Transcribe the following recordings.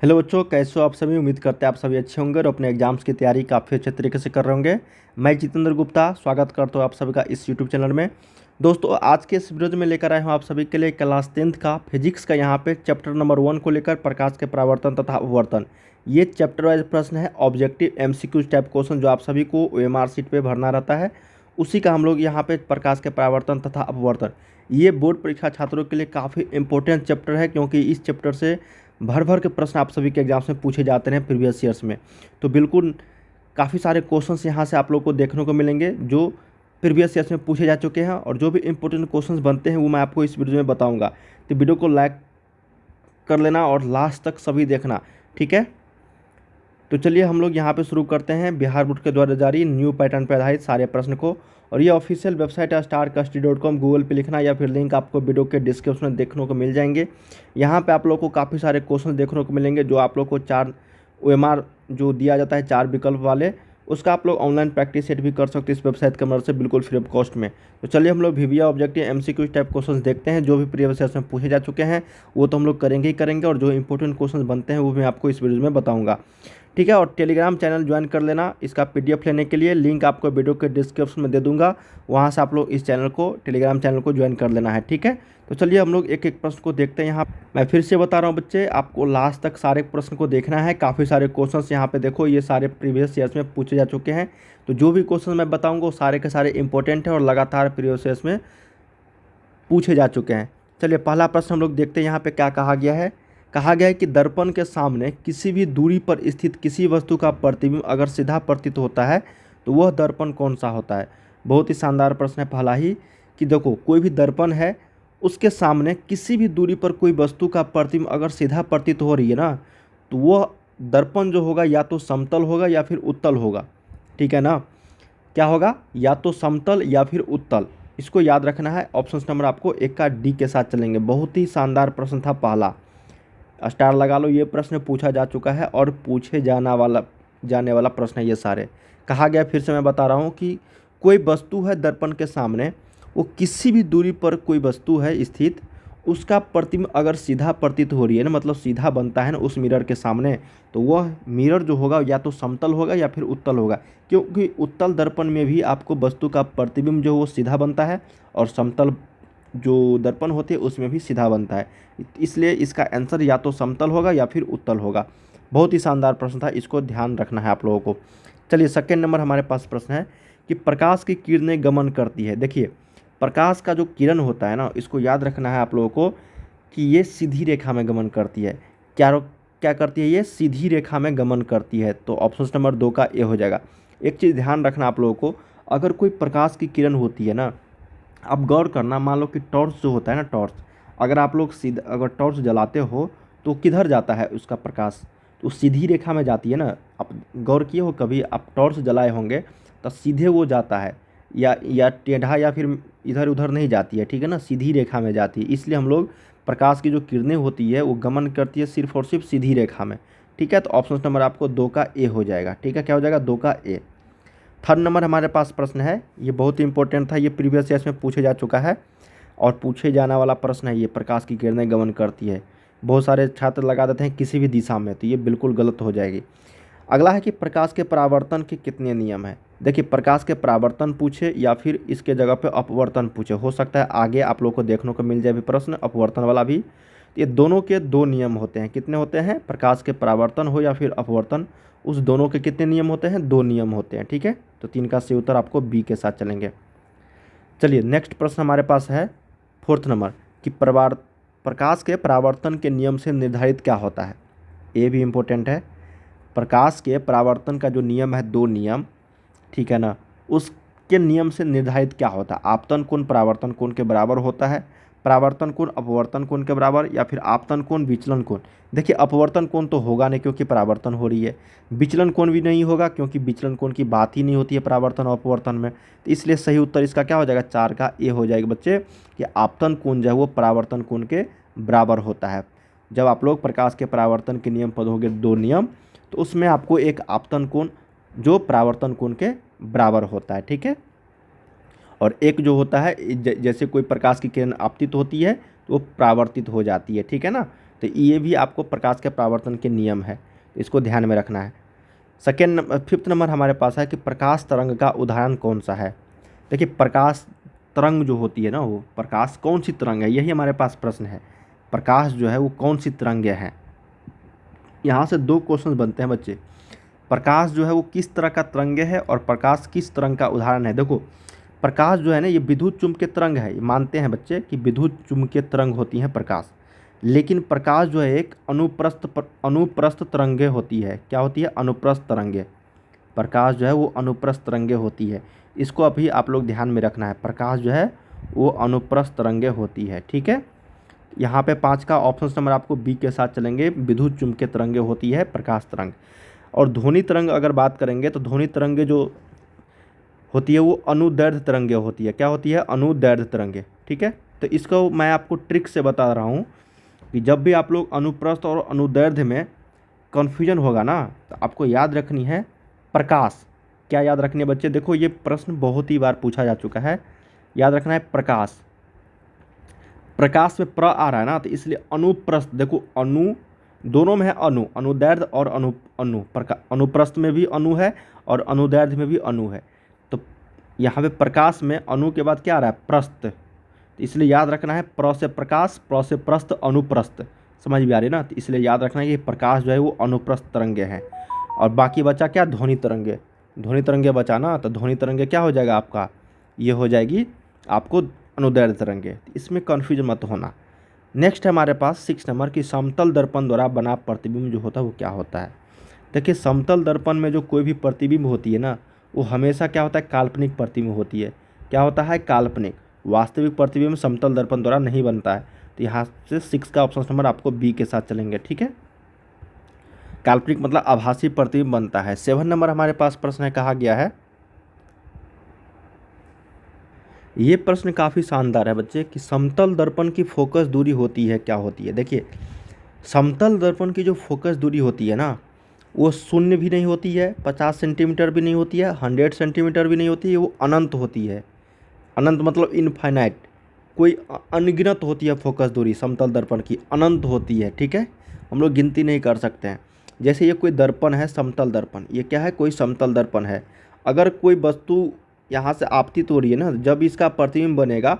Hello बच्चों, कैसे हो आप सभी। उम्मीद करते हैं आप सभी अच्छे होंगे और अपने एग्जाम्स की तैयारी काफ़ी अच्छे तरीके से कर रहे होंगे। मैं जितेंद्र गुप्ता स्वागत करता हूँ आप सभी का इस यूट्यूब चैनल में। दोस्तों, आज के इस वीडियो में लेकर आए हूँ आप सभी के लिए क्लास 10th का फिजिक्स का यहाँ पे चैप्टर नंबर 1 को लेकर प्रकाश के परावर्तन तथा अपवर्तन। ये चैप्टर वाइज प्रश्न है, ऑब्जेक्टिव एमसीक्यू टाइप क्वेश्चन जो आप सभी को ओएमआर शीट पे भरना रहता है। उसी का हम लोग यहाँ पे प्रकाश के परावर्तन तथा अपवर्तन, ये बोर्ड परीक्षा छात्रों के लिए काफ़ी इंपॉर्टेंट चैप्टर है, क्योंकि इस चैप्टर से भर भर के प्रश्न आप सभी के एग्जाम्स में पूछे जाते हैं प्रीवियस ईयर्स में। तो बिल्कुल काफ़ी सारे क्वेश्चंस यहाँ से आप लोग को देखने को मिलेंगे जो प्रीवियस ईयर्स में पूछे जा चुके हैं, और जो भी इंपॉर्टेंट क्वेश्चंस बनते हैं वो मैं आपको इस वीडियो में बताऊंगा। तो वीडियो को लाइक कर लेना और लास्ट तक सभी देखना, ठीक है। तो चलिए हम लोग यहाँ पे शुरू करते हैं बिहार बोर्ड के द्वारा जारी न्यू पैटर्न पर आधारित सारे प्रश्न को। और ये ऑफिशियल वेबसाइट है starcustody.com, गूगल पे लिखना या फिर लिंक आपको वीडियो के डिस्क्रिप्शन में देखने को मिल जाएंगे। यहाँ पे आप लोग को काफ़ी सारे क्वेश्चन देखने को मिलेंगे जो आप लोग को 4 OMR जो दिया जाता है 4 विकल्प वाले, उसका आप लोग ऑनलाइन प्रैक्टिस सेट भी कर सकते हैं इस वेबसाइट की मदद से, बिल्कुल फ्री ऑफ कॉस्ट में। तो चलिए हम लोग VBA objective MCQ type question देखते हैं। जो भी प्रीवियस ईयर्स में पूछे जा चुके हैं वो तो हम लोग करेंगे ही करेंगे, और जो इंपॉर्टेंट क्वेश्चन बनते हैं वो मैं आपको इस वीडियो में बताऊँगा, ठीक है। और टेलीग्राम चैनल ज्वाइन कर लेना, इसका PDF लेने के लिए लिंक आपको वीडियो के डिस्क्रिप्शन में दे दूंगा। वहाँ से आप लोग इस चैनल को, टेलीग्राम चैनल को ज्वाइन कर लेना है, ठीक है। तो चलिए हम लोग एक एक प्रश्न को देखते हैं। यहाँ मैं फिर से बता रहा हूँ बच्चे, आपको लास्ट तक सारे प्रश्न को देखना है। काफ़ी सारे क्वेश्चंस यहाँ पे देखो, ये सारे प्रीवियस ईयर्स में पूछे जा चुके हैं। तो जो भी क्वेश्चन मैं बताऊँगा वो सारे के सारे इंपॉर्टेंट हैं और लगातार प्रीवियस ईयर्स में पूछे जा चुके हैं। चलिए पहला प्रश्न हम लोग देखते हैं यहाँ पे क्या कहा गया है। कहा गया है कि दर्पण के सामने किसी भी दूरी पर स्थित किसी वस्तु का प्रतिबिंब अगर सीधा प्रतीत होता है तो वह दर्पण कौन सा होता है। बहुत ही शानदार प्रश्न है पहला ही, कि देखो कोई भी दर्पण है, उसके सामने किसी भी दूरी पर कोई वस्तु का प्रतिबिंब अगर सीधा प्रतीत हो रही है ना, तो वह दर्पण जो होगा या तो समतल होगा या फिर उत्तल होगा, ठीक है ना। क्या होगा, या तो समतल या फिर उत्तल। इसको याद रखना है। ऑप्शन नंबर आपको 1 का D के साथ चलेंगे। बहुत ही शानदार प्रश्न था पहला, स्टार लगा लो। ये प्रश्न पूछा जा चुका है और पूछे जाने वाला प्रश्न है ये सारे। कहा गया, फिर से मैं बता रहा हूँ कि कोई वस्तु है दर्पण के सामने, वो किसी भी दूरी पर कोई वस्तु है स्थित, उसका प्रतिबिंब अगर सीधा प्रतीत हो रही है ना, मतलब सीधा बनता है ना उस मिरर के सामने, तो वह मिरर जो होगा या तो समतल होगा या फिर उत्तल होगा। क्योंकि उत्तल दर्पण में भी आपको वस्तु का प्रतिबिंब जो वो सीधा बनता है, और समतल जो दर्पण होते हैं उसमें भी सीधा बनता है। इसलिए इसका आंसर या तो समतल होगा या फिर उत्तल होगा। बहुत ही शानदार प्रश्न था, इसको ध्यान रखना है आप लोगों को। चलिए सेकंड नंबर हमारे पास प्रश्न है कि प्रकाश की किरणें गमन करती है। देखिए प्रकाश का जो किरण होता है ना, इसको याद रखना है आप लोगों को कि ये सीधी रेखा में गमन करती है। क्या क्या करती है, ये सीधी रेखा में गमन करती है। तो ऑप्शन नंबर 2 का ए हो जाएगा। एक चीज़ ध्यान रखना आप लोगों को, अगर कोई प्रकाश की किरण होती है ना, आप गौर करना, मान लो कि टॉर्च जो होता है ना, टॉर्च अगर आप लोग सीधा अगर टॉर्च जलाते हो तो किधर जाता है उसका प्रकाश, तो सीधी रेखा में जाती है ना। आप गौर किए हो कभी, आप टॉर्च जलाए होंगे तो सीधे वो जाता है, या टेढ़ा या फिर इधर उधर नहीं जाती है, ठीक है ना, सीधी रेखा में जाती है। इसलिए हम लोग प्रकाश की जो किरणें होती है वो गमन करती है सिर्फ और सिर्फ सीधी रेखा में, ठीक है। तो ऑप्शन नंबर आपको 2 का ए हो जाएगा, ठीक है। क्या हो जाएगा, 2 का ए। थर्ड नंबर हमारे पास प्रश्न है, ये बहुत ही इंपॉर्टेंट था, ये प्रीवियस ईयर्स में पूछे जा चुका है और पूछे जाने वाला प्रश्न है। ये प्रकाश की किरणें गमन करती है, बहुत सारे छात्र लगा देते हैं किसी भी दिशा में, तो ये बिल्कुल गलत हो जाएगी। अगला है कि प्रकाश के परावर्तन के कितने नियम हैं। देखिए प्रकाश के परावर्तन पूछे या फिर इसके जगह पे अपवर्तन पूछे, हो सकता है आगे आप लोग को देखने को मिल जाए भी प्रश्न अपवर्तन वाला भी। ये दोनों के 2 नियम होते हैं। कितने होते हैं, प्रकाश के परावर्तन हो या फिर अपवर्तन, उस दोनों के कितने नियम होते हैं, 2 नियम होते हैं, ठीक है। तो 3 का सही उत्तर आपको बी के साथ चलेंगे। चलिए नेक्स्ट प्रश्न हमारे पास है फोर्थ नंबर, कि प्रकाश के परावर्तन के नियम से निर्धारित क्या होता है। ये भी इम्पोर्टेंट है। प्रकाश के परावर्तन का जो नियम है, 2 नियम, ठीक है ना, उसके नियम से निर्धारित क्या होता है। आपतन कोण परावर्तन कोण के बराबर होता है, परावर्तन कोण अपवर्तन कोण के बराबर, या फिर आपतन कोण विचलन कोण। देखिए अपवर्तन कोण तो होगा नहीं क्योंकि परावर्तन हो रही है, विचलन कोण भी नहीं होगा क्योंकि विचलन कोण की बात ही नहीं होती है परावर्तन और अपवर्तन में। तो इसलिए सही उत्तर इसका क्या हो जाएगा, 4 का ए हो जाएगा बच्चे, कि आपतन कोण जो है वो परावर्तन कोण के बराबर होता है। जब आप लोग प्रकाश के परावर्तन के नियम पढ़ोगे 2 नियम, तो उसमें आपको एक आपतन कोण जो परावर्तन कोण के बराबर होता है, ठीक है। और एक जो होता है जैसे कोई प्रकाश की किरण आपतित होती है तो वो परावर्तित हो जाती है, ठीक है ना। तो ये भी आपको प्रकाश के परावर्तन के नियम है, इसको ध्यान में रखना है। फिफ्थ नंबर हमारे पास है कि प्रकाश तरंग का उदाहरण कौन सा है। देखिए प्रकाश तरंग जो होती है ना, वो प्रकाश कौन सी तरंग है, यही हमारे पास प्रश्न है। प्रकाश जो है वो कौन सी तरंगें हैं। यहाँ से 2 क्वेश्चन बनते हैं बच्चे। प्रकाश जो है वो किस तरह का तरंगे है और प्रकाश किस तरंग का उदाहरण है। देखो प्रकाश जो है ना, ये विद्युत चुम्बकीय तरंग है, ये मानते हैं बच्चे कि विद्युत चुम्बकीय तरंग होती हैं प्रकाश। लेकिन प्रकाश जो है एक अनुप्रस्थ तरंगे होती है। क्या होती है? अनुप्रस्थ तरंगे। प्रकाश जो है वो अनुप्रस्थ तरंगे होती है, इसको अभी आप लोग ध्यान में रखना है। प्रकाश जो है वो अनुप्रस्थ तरंगे होती है, ठीक है। यहाँ पे 5 का ऑप्शन नंबर आपको बी के साथ चलेंगे, विद्युत चुम्बकीय तरंगे होती है प्रकाश तरंग। और ध्वनि तरंग अगर बात करेंगे तो ध्वनि तरंगे जो होती है वो अनुदैर्ध्य तरंगे होती है। क्या होती है? अनुदैर्ध्य तरंगे, ठीक है। तो इसको मैं आपको ट्रिक से बता रहा हूँ कि जब भी आप लोग अनुप्रस्थ और अनुदैर्ध्य में कन्फ्यूजन होगा ना, तो आपको याद रखनी है प्रकाश। क्या याद रखनी है बच्चे? देखो ये प्रश्न बहुत ही बार पूछा जा चुका है, याद रखना है प्रकाश। प्रकाश में प्र आ रहा है ना, तो इसलिए अनुप्रस्थ, देखो अनु दोनों में है, अनुदैर्ध्य और अनुप्रस्थ में भी अनु है और अनुदैर्ध्य में भी अनु है। तो यहाँ पे प्रकाश में अनु के बाद क्या आ रहा है? प्रस्थ। तो इसलिए याद रखना है प्र से प्रकाश, प्र से प्रस्थ, अनुप्रस्थ। समझ में आ रही है ना? तो इसलिए याद रखना है कि प्रकाश जो है वो अनुप्रस्थ तरंगे हैं। और बाकी बचा क्या? ध्वनि तरंगे। ध्वनि तरंगे बचा ना, तो ध्वनि तरंगे क्या हो जाएगा आपका? ये हो जाएगी आपको अनुदैर्ध्य तरंगे। इसमें कन्फ्यूजन मत होना। नेक्स्ट है हमारे पास 6 नंबर की समतल दर्पण द्वारा बना प्रतिबिंब जो होता है वो क्या होता है। देखिए समतल दर्पण में जो कोई भी प्रतिबिंब होती है ना, वो हमेशा क्या होता है? काल्पनिक प्रतिबिंब होती है। क्या होता है? काल्पनिक। वास्तविक प्रतिबिंब समतल दर्पण द्वारा नहीं बनता है। तो यहाँ से 6 का ऑप्शन नंबर आपको बी के साथ चलेंगे, ठीक है। काल्पनिक मतलब आभासी प्रतिबिंब बनता है। 7 नंबर हमारे पास प्रश्न है, कहा गया है, ये प्रश्न काफ़ी शानदार है बच्चे, कि समतल दर्पण की फोकस दूरी होती है क्या होती है। देखिए समतल दर्पण की जो फोकस दूरी होती है ना, वो शून्य भी नहीं होती है, 50 सेंटीमीटर भी नहीं होती है, 100 सेंटीमीटर भी नहीं होती है, वो अनंत होती है। अनंत मतलब इनफाइनाइट, कोई अनगिनत होती है फोकस दूरी समतल दर्पण की, अनंत होती है, ठीक है। हम लोग गिनती नहीं कर सकते हैं। जैसे ये कोई दर्पण है, समतल दर्पण, ये क्या है? कोई समतल दर्पण है। अगर कोई वस्तु यहाँ से आपतित हो रही है ना, जब इसका प्रतिबिंब बनेगा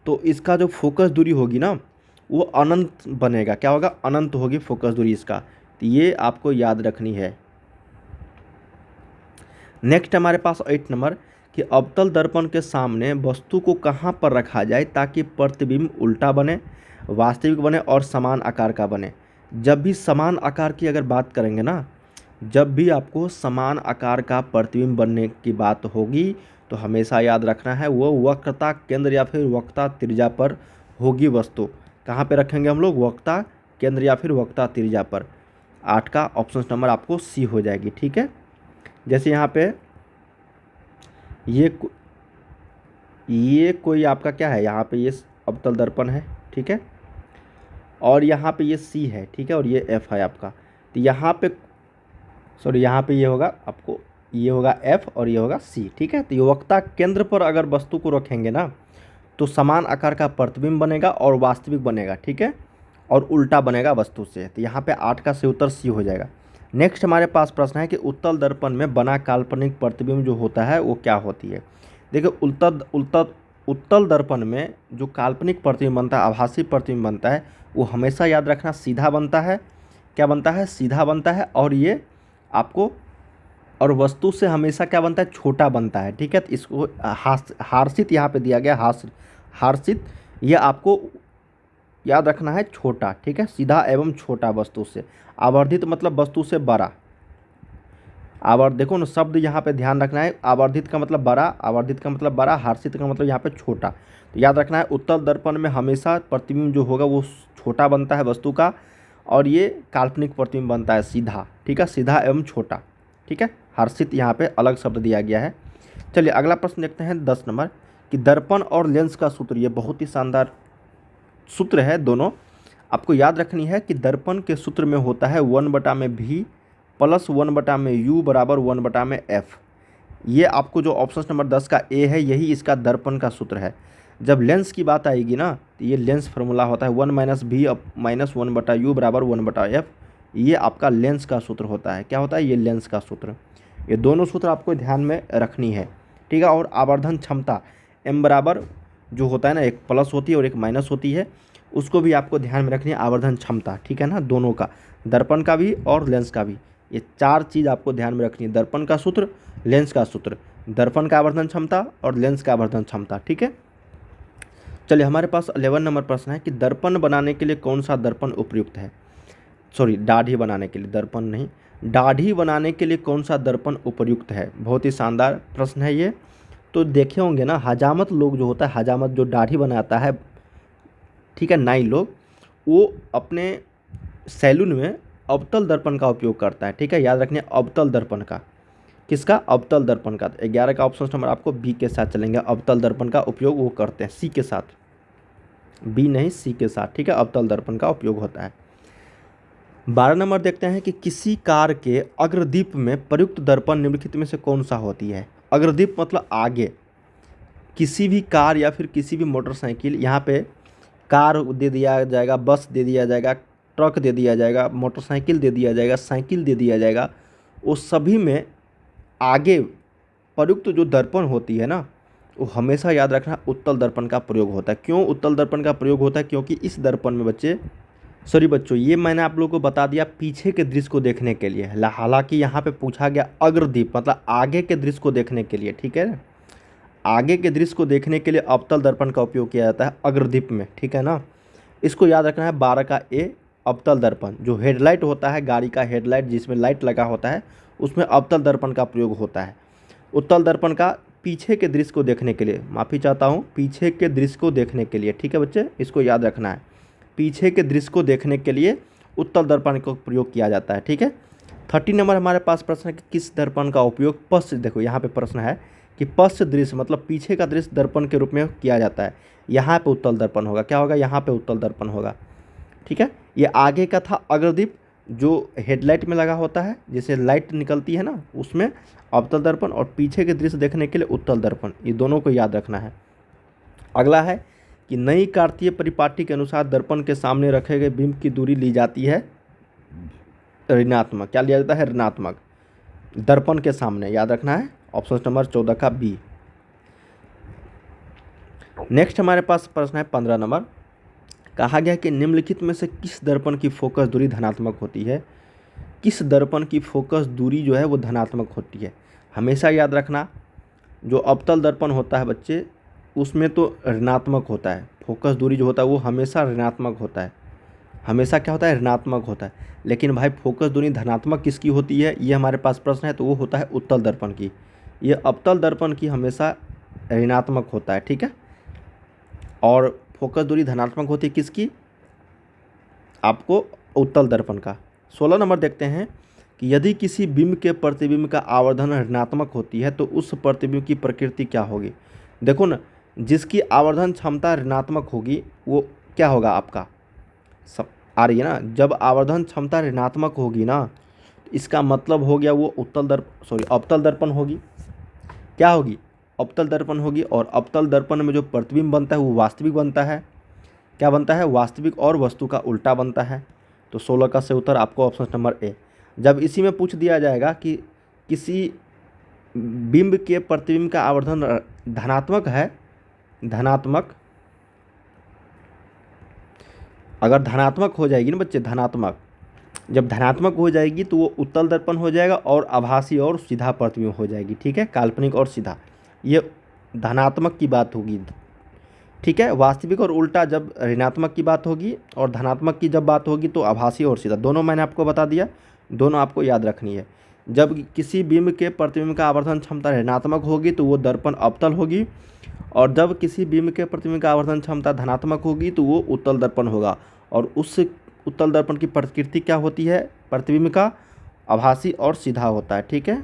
तो इसका जो फोकस दूरी होगी ना, वो अनंत बनेगा। क्या होगा? अनंत होगी फोकस दूरी इसका। तो ये आपको याद रखनी है। नेक्स्ट हमारे पास 8 नंबर कि अवतल दर्पण के सामने वस्तु को कहाँ पर रखा जाए ताकि प्रतिबिंब उल्टा बने, वास्तविक बने और समान आकार का बने। जब भी समान आकार की अगर बात करेंगे ना, जब भी आपको समान आकार का प्रतिबिंब बनने की बात होगी तो हमेशा याद रखना है वो वक्रता केंद्र या फिर वक्रता त्रिज्या पर होगी वस्तु। कहाँ पे रखेंगे हम लोग? वक्रता केंद्र या फिर वक्रता त्रिज्या पर। 8 का ऑप्शन नंबर आपको सी हो जाएगी, ठीक है। जैसे यहाँ पे ये कोई आपका क्या है, यहाँ पे ये अवतल दर्पण है, ठीक है, और यहाँ पे ये सी है, ठीक है, और ये एफ है आपका। तो यहाँ पे यहाँ पे ये होगा आपको, ये होगा एफ और ये होगा सी, ठीक है। तो ये वक्रता केंद्र पर अगर वस्तु को रखेंगे ना तो समान आकार का प्रतिबिंब बनेगा और वास्तविक बनेगा, ठीक है, और उल्टा बनेगा वस्तु से। तो यहाँ पे 8 का सही उत्तर सी हो जाएगा। नेक्स्ट हमारे पास प्रश्न है कि उत्तल दर्पण में बना काल्पनिक प्रतिबिंब जो होता है वो क्या होती है। देखिए उत्तल दर्पण में जो काल्पनिक प्रतिबिंब बनता है, आभासी प्रतिबिंब बनता है, वो हमेशा याद रखना सीधा बनता है। क्या बनता है? सीधा बनता है। और ये आपको और वस्तु से हमेशा क्या बनता है? छोटा बनता है, ठीक है। तो इसको हार्षित यहाँ पे दिया गया, हार्षित, ये आपको याद रखना है छोटा, ठीक है, सीधा एवं छोटा वस्तु से। आवर्धित मतलब वस्तु से बड़ा। देखो ना शब्द यहाँ पे ध्यान रखना है, आवर्धित का मतलब बड़ा, आवर्धित का मतलब बड़ा, हर्षित का मतलब यहाँ पे छोटा। तो याद रखना है उत्तल दर्पण में हमेशा प्रतिबिंब जो होगा वो छोटा बनता है वस्तु का, और ये काल्पनिक प्रतिबिंब बनता है सीधा, ठीक है, सीधा एवं छोटा, ठीक है। हर्षित यहाँ पे अलग शब्द दिया गया है। चलिए अगला प्रश्न देखते हैं 10 नंबर कि दर्पण और लेंस का सूत्र। ये बहुत ही शानदार सूत्र है, दोनों आपको याद रखनी है कि दर्पण के सूत्र में होता है 1/v प्लस 1/u बराबर 1/f। ये आपको जो ऑप्शन नंबर 10 का ए है, यही इसका दर्पण का सूत्र है। जब लेंस की बात आएगी ना तो ये लेंस फार्मूला होता है 1-v-1/u बराबर 1/f। ये आपका लेंस का सूत्र होता है। क्या होता है? ये लेंस का सूत्र। ये दोनों सूत्र आपको ध्यान में रखनी है, ठीक है। और आवर्धन क्षमता m बराबर जो होता है ना, एक प्लस होती है और एक माइनस होती है, उसको भी आपको ध्यान में रखनी है, आवर्धन क्षमता, ठीक है ना, दोनों का, दर्पण का भी और लेंस का भी। ये चार चीज़ आपको ध्यान में रखनी है, दर्पण का सूत्र, लेंस का सूत्र, दर्पण का आवर्धन क्षमता और लेंस का आवर्धन क्षमता, ठीक है। चलिए हमारे पास 11 नंबर प्रश्न है कि दर्पण बनाने के लिए कौन सा दर्पण उपयुक्त है। सॉरी, दाढ़ी बनाने के लिए, दर्पण नहीं, दाढ़ी बनाने के लिए कौन सा दर्पण उपयुक्त है। बहुत ही शानदार प्रश्न है ये। तो देखे होंगे ना, हजामत लोग जो होता है, हजामत जो दाढ़ी बनाता है, ठीक है, नाई लोग, वो अपने सैलून में अवतल दर्पण का उपयोग करता है, ठीक है। याद रखने, अवतल दर्पण का, किसका? अवतल दर्पण का। 11 का ऑप्शन नंबर आपको बी के साथ चलेंगे, अवतल दर्पण का उपयोग वो करते हैं, सी के साथ, बी नहीं सी के साथ, ठीक है, अवतल दर्पण का उपयोग होता है। 12 नंबर देखते हैं कि किसी कार के अग्रदीप में प्रयुक्त दर्पण निम्नलिखित में से कौन सा होती है। अग्रदीप मतलब आगे, किसी भी कार या फिर किसी भी मोटरसाइकिल, यहाँ पे कार दे दिया जाएगा, बस दे दिया जाएगा, ट्रक दे दिया जाएगा, मोटरसाइकिल दे दिया जाएगा, साइकिल दे दिया जाएगा, वो सभी में आगे प्रयुक्त जो दर्पण होती है ना, वो हमेशा याद रखना उत्तल दर्पण का प्रयोग होता है। क्यों उत्तल दर्पण का प्रयोग होता है? क्योंकि इस दर्पण में बच्चों, ये मैंने आप लोगों को बता दिया पीछे के दृश्य को देखने के लिए। हालांकि यहाँ पे पूछा गया अग्रदीप मतलब आगे के दृश्य को देखने के लिए, ठीक है। आगे के दृश्य को देखने के लिए अवतल दर्पण का उपयोग किया जाता है अग्रदीप में, ठीक है ना। इसको याद रखना है। 12 का ए, अवतल दर्पण, जो हेडलाइट होता है, गाड़ी का हेडलाइट जिसमें लाइट लगा होता है, उसमें अवतल दर्पण का प्रयोग होता है। उत्तल दर्पण का पीछे के दृश्य को देखने के लिए, माफ़ी चाहता हूँ, पीछे के दृश्य को देखने के लिए, ठीक है बच्चे, इसको याद रखना है। पीछे के दृश्य को देखने के लिए उत्तल दर्पण का प्रयोग किया जाता है, ठीक है। 30 नंबर हमारे पास प्रश्न है कि किस दर्पण का उपयोग पश्च, देखो यहाँ पे प्रश्न है कि पश्च दृश्य मतलब पीछे का दृश्य दर्पण के रूप में किया जाता है। यहाँ पे उत्तल दर्पण होगा, क्या होगा? यहाँ पे उत्तल दर्पण होगा, ठीक है। ये आगे का था अग्रदीप, जो हेडलाइट में लगा होता है, जैसे लाइट निकलती है ना, उसमें अवतल दर्पण, और पीछे के दृश्य देखने के लिए उत्तल दर्पण, ये दोनों को याद रखना है। अगला है कि नई कार्तीय परिपाटी के अनुसार दर्पण के सामने रखे गए बिंब की दूरी ली जाती है ऋणात्मक। क्या लिया जाता है? ऋणात्मक। दर्पण के सामने याद रखना है, ऑप्शन नंबर 14 का बी। नेक्स्ट हमारे पास प्रश्न है 15 नंबर। कहा गया कि निम्नलिखित में से किस दर्पण की फोकस दूरी धनात्मक होती है। किस दर्पण की फोकस दूरी जो है वो धनात्मक होती है। हमेशा याद रखना, जो अवतल दर्पण होता है बच्चे, उसमें तो ऋणात्मक होता है, फोकस दूरी जो होता है वो हमेशा ऋणात्मक होता है, हमेशा क्या होता है? ऋणात्मक होता है। लेकिन भाई फोकस दूरी धनात्मक किसकी होती है, ये हमारे पास प्रश्न है, तो वो होता है उत्तल दर्पण की। ये अवतल दर्पण की हमेशा ऋणात्मक होता है, ठीक है। और फोकस दूरी धनात्मक होती है किसकी? आपको उत्तल दर्पण का। 16 नंबर देखते हैं कि यदि किसी बिंब के प्रतिबिंब का आवर्धन ऋणात्मक होती है तो उस प्रतिबिंब की प्रकृति क्या होगी। देखो ना, जिसकी आवर्धन क्षमता ऋणात्मक होगी वो क्या होगा आपका, सब आ रही है ना। जब आवर्धन क्षमता ऋणात्मक होगी ना, तो इसका मतलब हो गया वो अवतल दर्पण होगी। क्या होगी? अवतल दर्पण होगी। और अवतल दर्पण में जो प्रतिबिंब बनता है वो वास्तविक बनता है। क्या बनता है? वास्तविक और वस्तु का उल्टा बनता है। तो 16 का से उत्तर आपको ऑप्शन नंबर ए। जब इसी में पूछ दिया जाएगा कि किसी बिंब के प्रतिबिंब का आवर्धन धनात्मक है, धनात्मक, अगर धनात्मक हो जाएगी ना बच्चे, धनात्मक, जब धनात्मक हो जाएगी तो वो उत्तल दर्पण हो जाएगा और आभासी और सीधा प्रतिबिंब हो जाएगी, ठीक है, काल्पनिक और सीधा, ये धनात्मक की बात होगी, ठीक है। वास्तविक और उल्टा जब ऋणात्मक की बात होगी और धनात्मक की जब बात होगी तो आभासी और सीधा, दोनों मैंने आपको बता दिया, दोनों आपको याद रखनी है। जब किसी बिंब के प्रतिबिंब का आवर्धन क्षमता ऋणात्मक होगी तो वो दर्पण अवतल होगी, और जब किसी बिंब के प्रतिबिंब का आवर्धन क्षमता धनात्मक होगी तो वो उत्तल दर्पण होगा। और उस उत्तल दर्पण की प्रकृति क्या होती है? प्रतिबिंब का आभासी और सीधा होता है, ठीक है।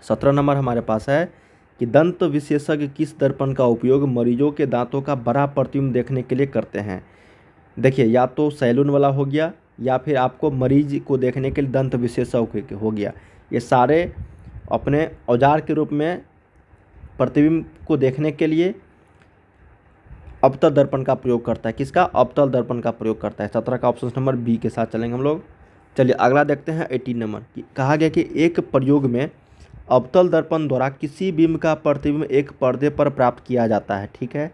17 नंबर हमारे पास है कि दंत विशेषज्ञ किस दर्पण का उपयोग मरीजों के दांतों का बड़ा प्रतिबिंब देखने के लिए करते हैं। देखिए, या तो सैलून वाला हो गया या फिर आपको मरीज को देखने के लिए दंत विशेषज्ञ हो गया। ये सारे अपने औजार के रूप में प्रतिबिंब को देखने के लिए अवतल दर्पण का प्रयोग करता है। किसका? अवतल दर्पण का प्रयोग करता है। 17 का ऑप्शन नंबर बी के साथ चलेंगे हम लोग। चलिए अगला देखते हैं 18 नंबर की। कहा गया कि एक प्रयोग में अवतल दर्पण द्वारा किसी बिंब का प्रतिबिंब एक पर्दे पर प्राप्त किया जाता है, ठीक है,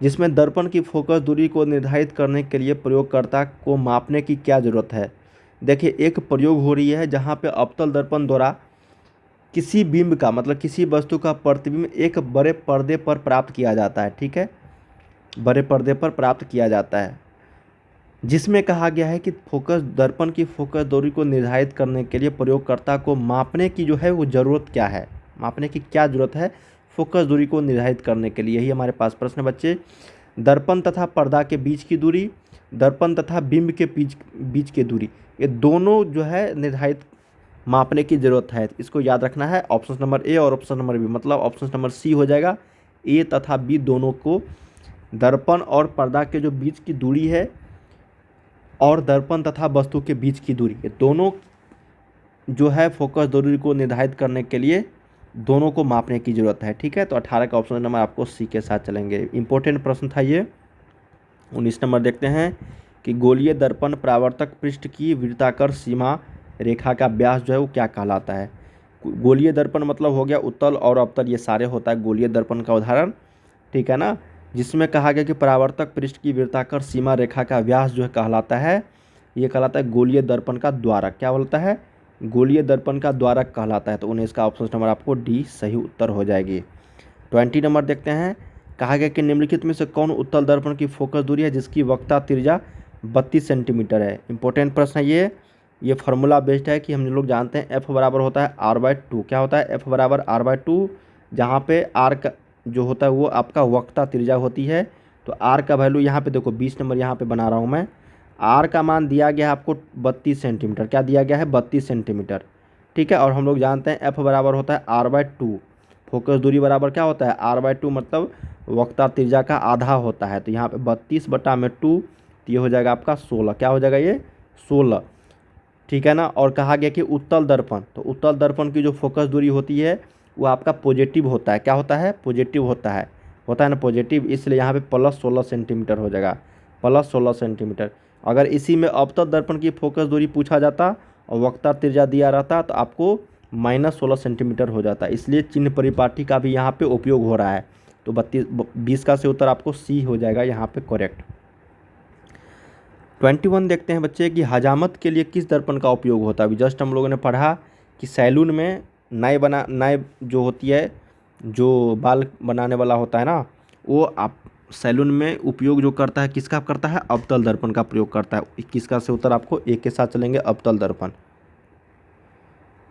जिसमें दर्पण की फोकस दूरी को निर्धारित करने के लिए प्रयोगकर्ता को मापने की क्या ज़रूरत है। देखिए एक प्रयोग हो रही है जहाँ पे अवतल दर्पण द्वारा किसी बिंब का मतलब किसी वस्तु का प्रतिबिंब एक बड़े पर्दे पर प्राप्त किया जाता है, ठीक है, बड़े पर्दे पर प्राप्त किया जाता है, जिसमें कहा गया है कि फोकस दर्पण की फोकस दूरी को निर्धारित करने के लिए प्रयोगकर्ता को मापने की जो है वो ज़रूरत क्या है, मापने की क्या ज़रूरत है फोकस दूरी को निर्धारित करने के लिए। यही हमारे पास प्रश्न है बच्चे। दर्पण तथा पर्दा के बीच की दूरी, दर्पण तथा बिंब के बीच की दूरी, ये दोनों जो है निर्धारित मापने की ज़रूरत है। इसको याद रखना है। ऑप्शन नंबर ए और ऑप्शन नंबर बी, मतलब ऑप्शन नंबर सी हो जाएगा। ए तथा बी दोनों को दर्पण और पर्दा के जो बीच की दूरी है और दर्पण तथा वस्तु के बीच की दूरी, ये दोनों जो है फोकस दूरी को निर्धारित करने के लिए दोनों को मापने की ज़रूरत है, ठीक है। तो 18 का ऑप्शन नंबर आपको सी के साथ चलेंगे। इंपॉर्टेंट प्रश्न था ये। 19 नंबर देखते हैं कि गोलीय दर्पण परावर्तक पृष्ठ की वृत्ताकार सीमा रेखा का व्यास जो है वो क्या कहलाता है। गोलीय दर्पण मतलब हो गया उत्तल और अवतल, ये सारे होता है गोलीय दर्पण का उदाहरण, ठीक है ना, जिसमें कहा गया कि परावर्तक पृष्ठ की वृत्ताकार सीमा रेखा का व्यास जो है कहलाता है, ये कहलाता है गोलीय दर्पण का द्वारक। क्या बोलता है? गोलीय दर्पण का द्वारक कहलाता है। तो 19 का ऑप्शन नंबर आपको डी सही उत्तर हो जाएगी। 20 नंबर देखते हैं। कहा गया कि निम्नलिखित में से कौन उत्तल दर्पण की फोकस दूरी है जिसकी वक्रता त्रिज्या 32 सेंटीमीटर है। इंपॉर्टेंट प्रश्न है ये फार्मूला बेस्ड है कि हम लोग जानते हैं एफ बराबर होता है r/2। क्या होता है? एफ बराबर r/2, जहाँ पे आर का जो होता है वो आपका वक्रता त्रिज्या होती है। तो आर का वैल्यू यहाँ पे देखो 20 नंबर यहाँ पे बना रहा हूँ मैं। आर का मान दिया गया है आपको 32 सेंटीमीटर। क्या दिया गया है? 32 सेंटीमीटर, ठीक है। और हम लोग जानते हैं एफ बराबर होता है r/2। फोकस दूरी बराबर क्या होता है? r/2, मतलब वक्रता त्रिज्या का आधा होता है। तो यहाँ पे 32/2, तो ये हो जाएगा आपका 16। क्या हो जाएगा? ये 16, ठीक है ना। और कहा गया कि उत्तल दर्पण, तो उत्तल दर्पण की जो फोकस दूरी होती है वो आपका पॉजिटिव होता है। क्या होता है? पॉजिटिव होता है ना पॉजिटिव, इसलिए यहाँ पे +16 सेंटीमीटर हो जाएगा, +16 सेंटीमीटर। अगर इसी में अवतल दर्पण की फोकस दूरी पूछा जाता और वक्रता त्रिज्या दिया रहता तो आपको -16 सेंटीमीटर हो जाता। इसलिए चिन्ह परिपाटी का भी यहाँ पे उपयोग हो रहा है। तो 20 का से उत्तर आपको सी हो जाएगा यहाँ पे करेक्ट। 21 देखते हैं बच्चे कि हजामत के लिए किस दर्पण का उपयोग होता है। अभी जस्ट हम लोगों ने पढ़ा कि सैलून में नाई जो होती है, जो बाल बनाने वाला होता है ना, वो आप सैलून में उपयोग जो करता है किसका करता है? अवतल दर्पण का प्रयोग करता है। 21 का से उत्तर आपको एक के साथ चलेंगे, अवतल दर्पण।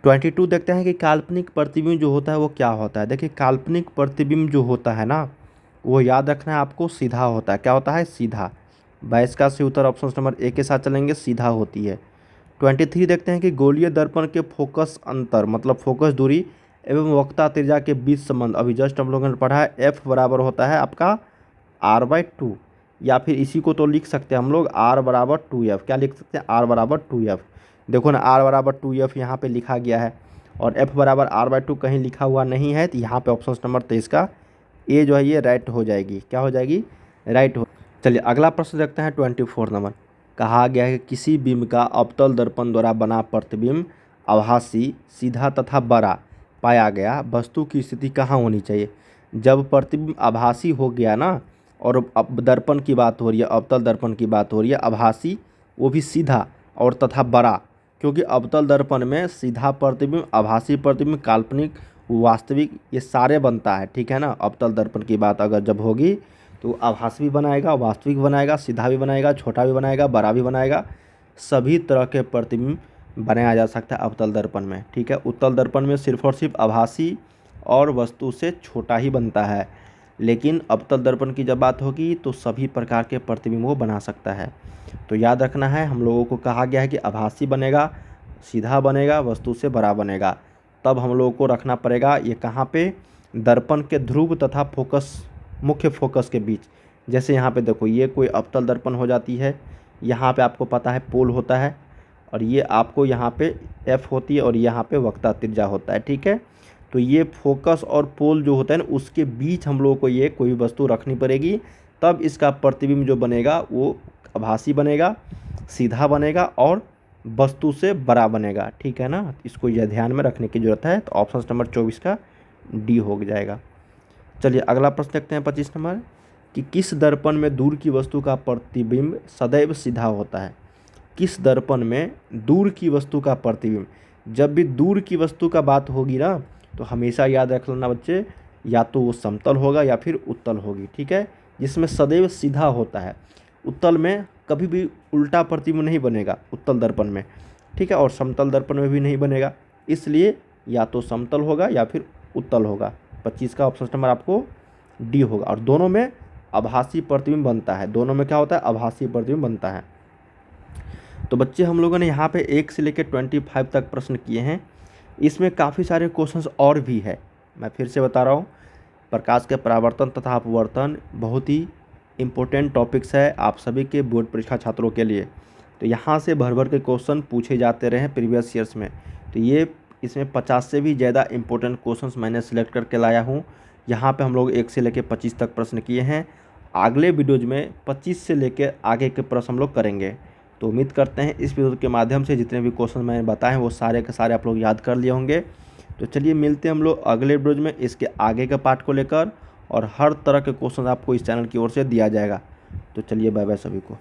22 देखते हैं कि काल्पनिक प्रतिबिंब जो होता है वो क्या होता है। देखिए काल्पनिक प्रतिबिंब जो होता है ना, वो याद रखना है आपको, सीधा होता है। क्या होता है? सीधा। 22 का से उत्तर ऑप्शन नंबर ए के साथ चलेंगे, सीधा होती है। 23 देखते हैं कि गोलीय दर्पण के फोकस अंतर मतलब फोकस दूरी एवं वक्रता त्रिज्या के बीच संबंध। अभी जस्ट हम लोगों ने पढ़ा है एफ बराबर होता है आपका r/2, या फिर इसी को तो लिख सकते हैं हम लोग r बराबर 2f। क्या लिख सकते हैं? r बराबर 2f। देखो ना r बराबर 2f यहाँ पे लिखा गया है और f बराबर r/2 कहीं लिखा हुआ नहीं है। तो यहाँ पे ऑप्शन नंबर 23 का ए जो है ये राइट हो जाएगी। क्या हो जाएगी? राइट हो। चलिए अगला प्रश्न देखते हैं 24 नंबर। कहा गया है कि किसी बिंब का अवतल दर्पण द्वारा बना प्रतिबिंब आभासी, सीधा तथा बड़ा पाया गया, वस्तु की स्थिति कहाँ होनी चाहिए। जब प्रतिबिंब आभासी हो गया ना, और अब दर्पण की बात हो रही है, अवतल दर्पण की बात हो रही है, आभासी वो भी सीधा और तथा बड़ा, क्योंकि अवतल दर्पण में सीधा प्रतिबिंब, आभासी प्रतिबिंब, काल्पनिक, वास्तविक, ये सारे बनता है, ठीक है ना। अवतल दर्पण की बात अगर जब होगी तो आभासी भी बनाएगा, वास्तविक बनाएगा, सीधा भी बनाएगा, छोटा भी बनाएगा, बड़ा भी बनाएगा, सभी तरह के प्रतिबिंब बनाया जा सकता है अवतल दर्पण में, ठीक है। उत्तल दर्पण में सिर्फ और सिर्फ आभासी और वस्तु से छोटा ही बनता है, लेकिन अवतल दर्पण की जब बात होगी तो सभी प्रकार के प्रतिबिंब वो बना सकता है। तो याद रखना है, हम लोगों को कहा गया है कि आभासी बनेगा, सीधा बनेगा, वस्तु से बड़ा बनेगा। तब हम लोगों को रखना पड़ेगा ये कहाँ पे? दर्पण के ध्रुव तथा फोकस, मुख्य फोकस के बीच। जैसे यहाँ पे देखो ये कोई अवतल दर्पण हो जाती है, यहाँ पे आपको पता है पोल होता है, और ये आपको यहाँ पे एफ होती है और यहाँ पे वक्रता त्रिज्या होता है, ठीक है। तो ये फोकस और पोल जो होता है ना, उसके बीच हम लोगों को ये कोई वस्तु रखनी पड़ेगी तब इसका प्रतिबिंब जो बनेगा वो आभासी बनेगा, सीधा बनेगा और वस्तु से बड़ा बनेगा। ठीक है ना, इसको यह ध्यान में रखने की जरूरत है। तो ऑप्शन नंबर 24 का डी हो जाएगा। चलिए अगला प्रश्न देखते हैं 25 नंबर कि किस दर्पण में दूर की वस्तु का प्रतिबिंब सदैव सीधा होता है। किस दर्पण में दूर की वस्तु का प्रतिबिंब, जब भी दूर की वस्तु का बात होगी ना तो हमेशा याद रख लेना बच्चे, या तो वो समतल होगा या फिर उत्तल होगी। ठीक है, जिसमें सदैव सीधा होता है। उत्तल में कभी भी उल्टा प्रतिबिंब नहीं बनेगा उत्तल दर्पण में। ठीक है, और समतल दर्पण में भी नहीं बनेगा, इसलिए या तो समतल होगा या फिर उत्तल होगा। 25 का ऑप्शन नंबर आपको डी होगा। और दोनों में आभासी प्रतिबिंब बनता है। दोनों में क्या होता है, आभासी प्रतिबिंब बनता है। तो बच्चे हम लोगों ने यहाँ पे 1 से लेकर 25 तक प्रश्न किए हैं। इसमें काफ़ी सारे क्वेश्चंस और भी है। मैं फिर से बता रहा हूँ, प्रकाश के परावर्तन तथा अपवर्तन बहुत ही इम्पोर्टेंट टॉपिक्स है आप सभी के बोर्ड परीक्षा छात्रों के लिए। तो यहाँ से भर भर के क्वेश्चन पूछे जाते रहे प्रीवियस ईयर्स में। तो ये इसमें 50 से भी ज़्यादा इंपॉर्टेंट क्वेश्चंस मैंने सिलेक्ट करके लाया हूँ। यहाँ पे हम लोग 1 से लेकर 25 तक प्रश्न किए हैं। अगले वीडियोज में 25 से लेकर आगे के प्रश्न हम लोग करेंगे। तो उम्मीद करते हैं इस वीडियो के माध्यम से जितने भी क्वेश्चन मैंने बताए हैं वो सारे के सारे आप लोग याद कर लिए होंगे। तो चलिए मिलते हैं हम लोग अगले वीडियो में इसके आगे के पार्ट को लेकर, और हर तरह के क्वेश्चन आपको इस चैनल की ओर से दिया जाएगा। तो चलिए बाय बाय सभी को।